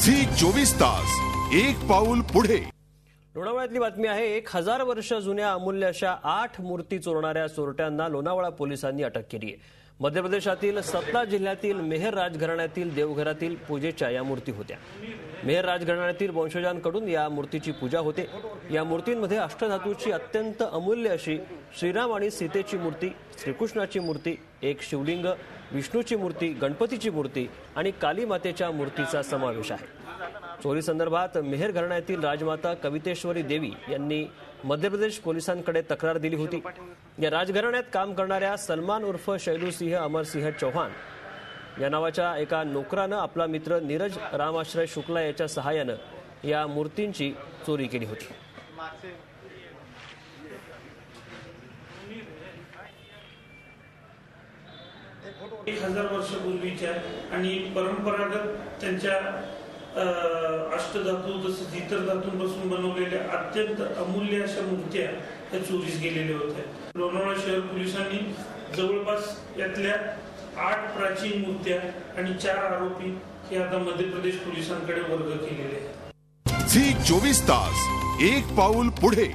Zee 24 तास एक पाऊल पुढे। लोणावळ्यातली बातमी आहे। 1000 वर्ष जुन्या अमूल्य अशा 8 मूर्ती चोरणाऱ्या चोरट्यांना लोणावळा पोलिसांनी अटक केली आहे। मध्य प्रदेशातील सतना जिल्ह्यातील मेहर राजघराण्यातील देवघरातील पूजेच्या या मूर्ती होत्या। मेहर राजघराण्यातील वंशजांकडून या मूर्तीची पूजा होते। या मूर्तींमध्ये अष्टधातूची अत्यंत अमूल्य अशी श्रीराम आणि सीतेची मूर्ती, श्रीकृष्णाची मूर्ती, एक शिवलिंग, विष्णूची मूर्ती, गणपतीची मूर्ती आणि काली मातेच्या मूर्तीचा समावेश आहे। चोरी संदर्भात मेहर घराण्यातील राजमाता कवितेश्वरी देवी यांनी मध्य प्रदेश पोलिसांकडे तक्रार दिली होती। या राजघराण्यात काम करणाऱ्या सलमान उर्फ शैलूसिंह अमरसिंह चौहान या नावाच्या एका नोकरानं आपला मित्र नीरज रामाश्रय शुक्ला याच्या सहाय्यानं या मूर्तींची चोरी केली होती। 1000 वर्षापूर्वीच्या आणि परंपरागत त्यांच्या अष्टधातू तसेच इतर धातूंपासून बनवलेल्या अत्यंत अमूल्य अशा मूर्त्या त्या चोरीस गेलेल्या होत्या। लोणावळा शहर पोलिसांनी जवळपास यातल्या 8 प्राचीन मूर्त्या आणि 4 आरोपी हे आता मध्य प्रदेश पोलिसांकडे वर्ग केलेले आहेत। झी 24 तास एक पाऊल पुढे।